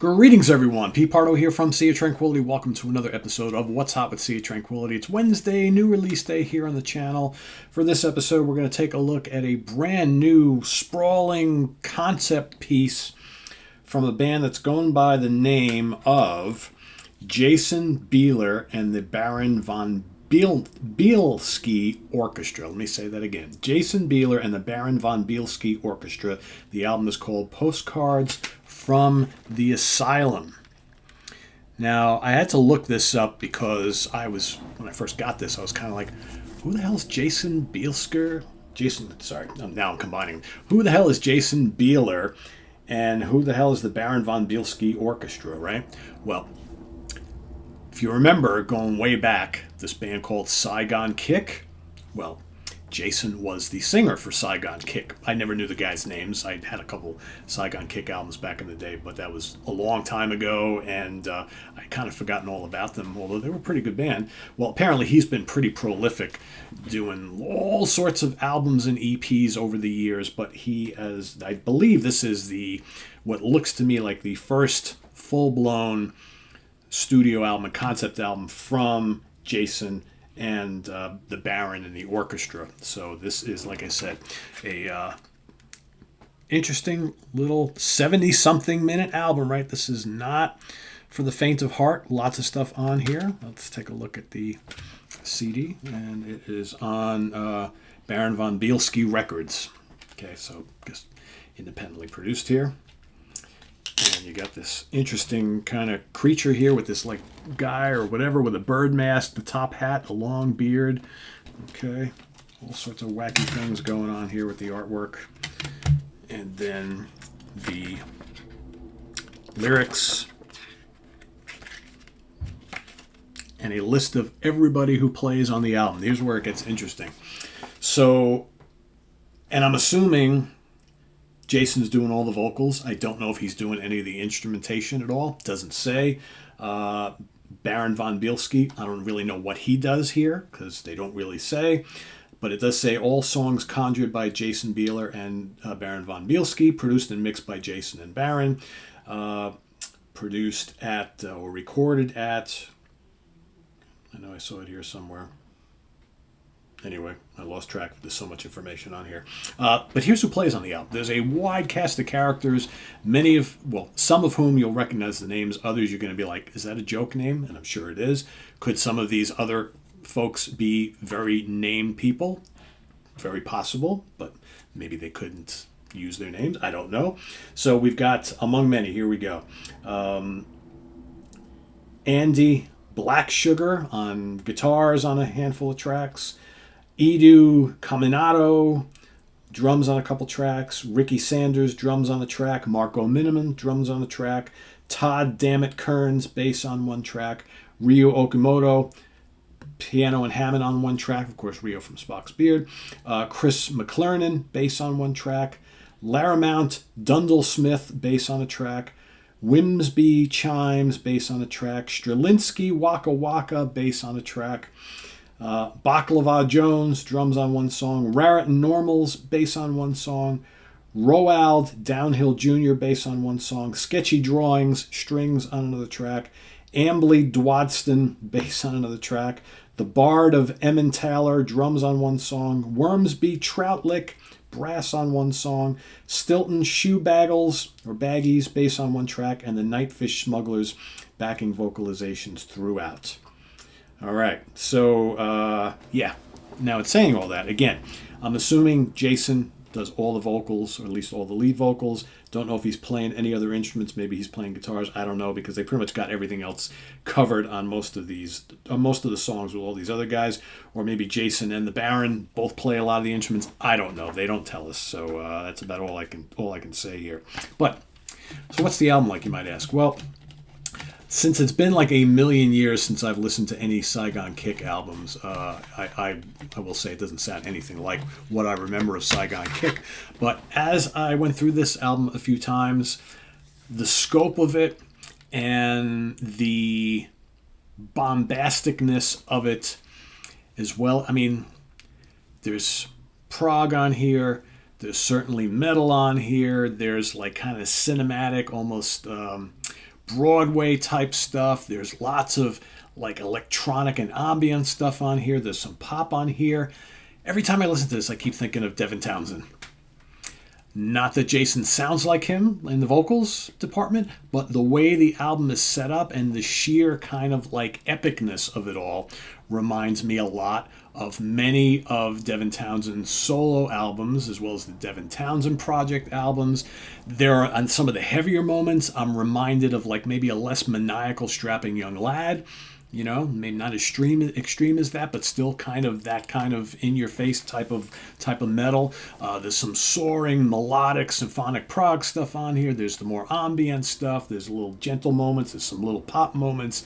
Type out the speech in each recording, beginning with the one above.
Greetings, everyone. Pete Pardo here from Sea of Tranquility. Welcome to another episode of What's Hot with Sea of Tranquility. It's Wednesday, new release day here on the channel. For this episode, we're going to take a look at a brand new, sprawling concept piece from a band that's going by the name of Jason Bieler and the Baron von Bielski Orchestra. Let me say that again. Jason Bieler and the Baron von Bielski Orchestra. The album is called Postcards from the Asylum. Now, I had to look this up because when I first got this, I was kind of like, who the hell is Jason Bielski? Now I'm combining. Who the hell is Jason Bieler and who the hell is the Baron von Bielski Orchestra, right? Well, if you remember, going way back, this band called Saigon Kick, well, Jason was the singer for Saigon Kick. I never knew the guys' names. I had a couple Saigon Kick albums back in the day, but that was a long time ago, and I kind of forgotten all about them, although they were a pretty good band. Well, apparently he's been pretty prolific, doing all sorts of albums and EPs over the years, but I believe this is what looks to me like the first full-blown studio album, a concept album from Jason and the Baron and the orchestra. So this is, like I said, a interesting little 70-something minute album, right? This is not for the faint of heart. Lots of stuff on here. Let's take a look at the CD, and it is on Baron von Bielski Records. Okay, so just independently produced here. And you got this interesting kind of creature here with this like guy or whatever with a bird mask, the top hat, a long beard. Okay, all sorts of wacky things going on here with the artwork. And then the lyrics and a list of everybody who plays on the album. Here's where it gets interesting. So, and I'm assuming Jason's doing all the vocals. I don't know if he's doing any of the instrumentation at all. Doesn't say. Baron von Bielski, I don't really know what he does here because they don't really say. But it does say all songs conjured by Jason Bieler and Baron von Bielski, produced and mixed by Jason and Baron, produced at or recorded at, I know I saw it here somewhere. Anyway, I lost track. There's so much information on here. But here's who plays on the album. There's a wide cast of characters, some of whom you'll recognize the names. Others you're going to be like, is that a joke name? And I'm sure it is. Could some of these other folks be very named people? Very possible, but maybe they couldn't use their names. I don't know. So we've got, among many, here we go. Andy Black Sugar on guitars on a handful of tracks. Edu Caminado, drums on a couple tracks. Ricky Sanders, drums on the track. Marco Miniman, drums on the track. Todd Dammit Kearns, bass on one track. Ryo Okimoto, piano and Hammond on one track. Of course, Ryo from Spock's Beard. Chris McClernand, bass on one track. Laramount Dundle Smith, bass on a track. Wimsby Chimes, bass on a track. Strelinsky Waka Waka, bass on a track. Baklava Jones, drums on one song. Raritan Normals, bass on one song. Roald Downhill Jr., bass on one song. Sketchy Drawings, strings on another track. Ambly Dwadston, bass on another track. The Bard of Emmentaler, drums on one song. Wormsby Troutlick, brass on one song. Stilton Shoe Baggies, bass on one track. And the Nightfish Smugglers, backing vocalizations throughout. All right, so, now it's saying all that. Again, I'm assuming Jason does all the vocals, or at least all the lead vocals. Don't know if he's playing any other instruments. Maybe he's playing guitars. I don't know, because they pretty much got everything else covered on most of the songs with all these other guys. Or maybe Jason and the Baron both play a lot of the instruments. I don't know. They don't tell us, so that's about all I can say here. But, so what's the album like, you might ask? Well, since it's been like a million years since I've listened to any Saigon Kick albums, I will say it doesn't sound anything like what I remember of Saigon Kick. But as I went through this album a few times, the scope of it and the bombasticness of it as well. I mean, there's prog on here. There's certainly metal on here. There's like kind of cinematic, almost Broadway type stuff. There's lots of like electronic and ambient stuff on here. There's some pop on here. Every time I listen to this, I keep thinking of Devin Townsend. Not that Jason sounds like him in the vocals department, but the way the album is set up and the sheer kind of like epicness of it all reminds me a lot of many of Devin Townsend's solo albums, as well as the Devin Townsend Project albums. There are, on some of the heavier moments, I'm reminded of like maybe a less maniacal, strapping young lad. You know, maybe not as extreme as that, but still kind of that kind of in-your-face type of metal. There's some soaring, melodic, symphonic prog stuff on here. There's the more ambient stuff. There's little gentle moments. There's some little pop moments.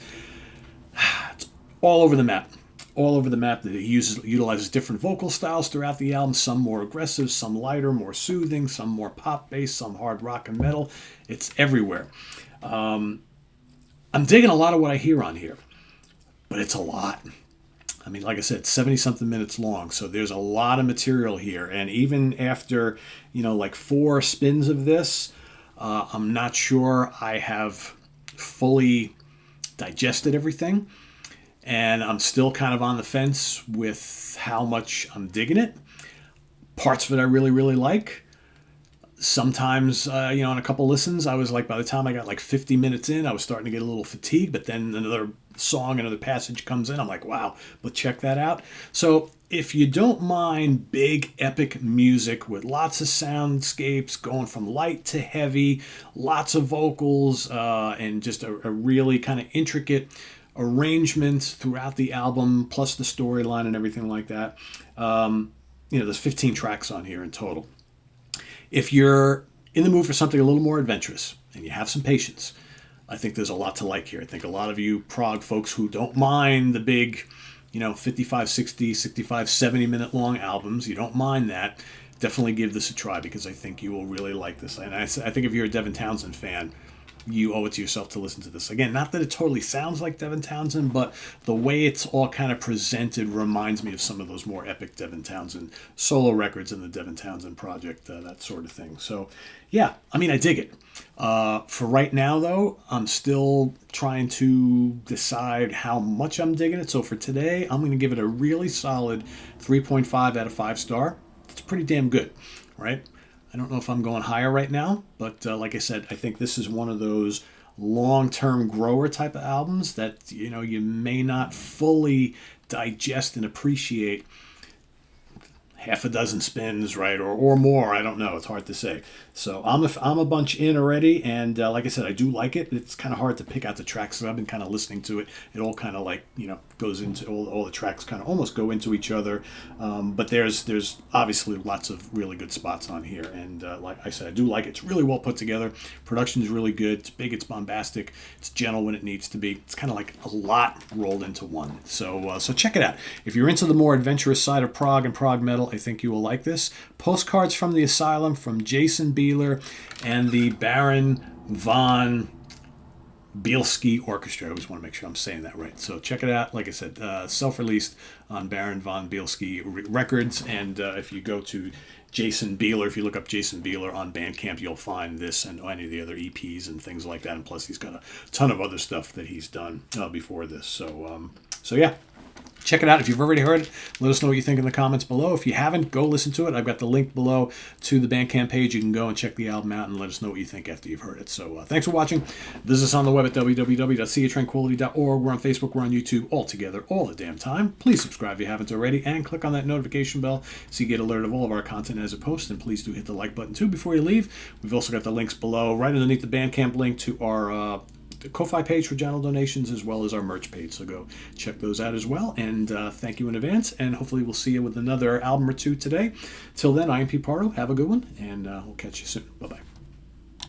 It's all over the map. All over the map. It utilizes different vocal styles throughout the album. Some more aggressive, some lighter, more soothing, some more pop-based, some hard rock and metal. It's everywhere. I'm digging a lot of what I hear on here. But it's a lot. I mean, like I said, 70-something minutes long. So there's a lot of material here. And even after, like 4 spins of this, I'm not sure I have fully digested everything. And I'm still kind of on the fence with how much I'm digging it. Parts of it I really, really like. Sometimes, on a couple listens, I was like, by the time I got like 50 minutes in, I was starting to get a little fatigued. But then another song, another passage comes in. I'm like, wow, let's check that out. So if you don't mind big, epic music with lots of soundscapes going from light to heavy, lots of vocals, and just a really kind of intricate arrangement throughout the album, plus the storyline and everything like that. There's 15 tracks on here in total. If you're in the mood for something a little more adventurous and you have some patience, I think there's a lot to like here. I think a lot of you prog folks who don't mind the big, 55, 60, 65, 70-minute long albums, you don't mind that, definitely give this a try because I think you will really like this. And I think if you're a Devin Townsend fan, you owe it to yourself to listen to this. Again, not that it totally sounds like Devin Townsend, but the way it's all kind of presented reminds me of some of those more epic Devin Townsend solo records in the Devin Townsend Project, that sort of thing. So, yeah, I mean, I dig it. For right now, though, I'm still trying to decide how much I'm digging it. So for today, I'm going to give it a really solid 3.5 out of 5 star. It's pretty damn good, right? I don't know if I'm going higher right now, but like I said, I think this is one of those long-term grower type of albums that, you may not fully digest and appreciate half a dozen spins, right, or more. I don't know. It's hard to say. So I'm a bunch in already, and like I said, I do like it. It's kind of hard to pick out the tracks. So I've been kind of listening to it. It all kind of like goes into all the tracks kind of almost go into each other. But there's obviously lots of really good spots on here, and like I said, I do like it. It's really well put together. Production is really good. It's big. It's bombastic. It's gentle when it needs to be. It's kind of like a lot rolled into one. So check it out. If you're into the more adventurous side of prog and prog metal, I think you will like this. Postcards from the Asylum from Jason Bieler and the Baron von Bielski Orchestra. I always want to make sure I'm saying that right. So check it out. Like I said, self-released on Baron von Bielski Records. And if you go to Jason Bieler, if you look up Jason Bieler on Bandcamp, you'll find this and any of the other EPs and things like that. And plus, he's got a ton of other stuff that he's done before this. So yeah. Check it out. If you've already heard it, let us know what you think in the comments below. If you haven't, go listen to it. I've got the link below to the Bandcamp page. You can go and check the album out and let us know what you think after you've heard it. So thanks for watching. Visit us on the web at www.seatranquility.org. We're on Facebook. We're on YouTube all together all the damn time. Please subscribe if you haven't already and click on that notification bell so you get alerted of all of our content as it posts. And please do hit the like button too before you leave. We've also got the links below right underneath the Bandcamp link to our the Ko-Fi page for general donations as well as our merch page. So go check those out as well. And thank you in advance. And hopefully we'll see you with another album or two today. Till then, I am Pete Pardo. Have a good one. And we'll catch you soon. Bye-bye.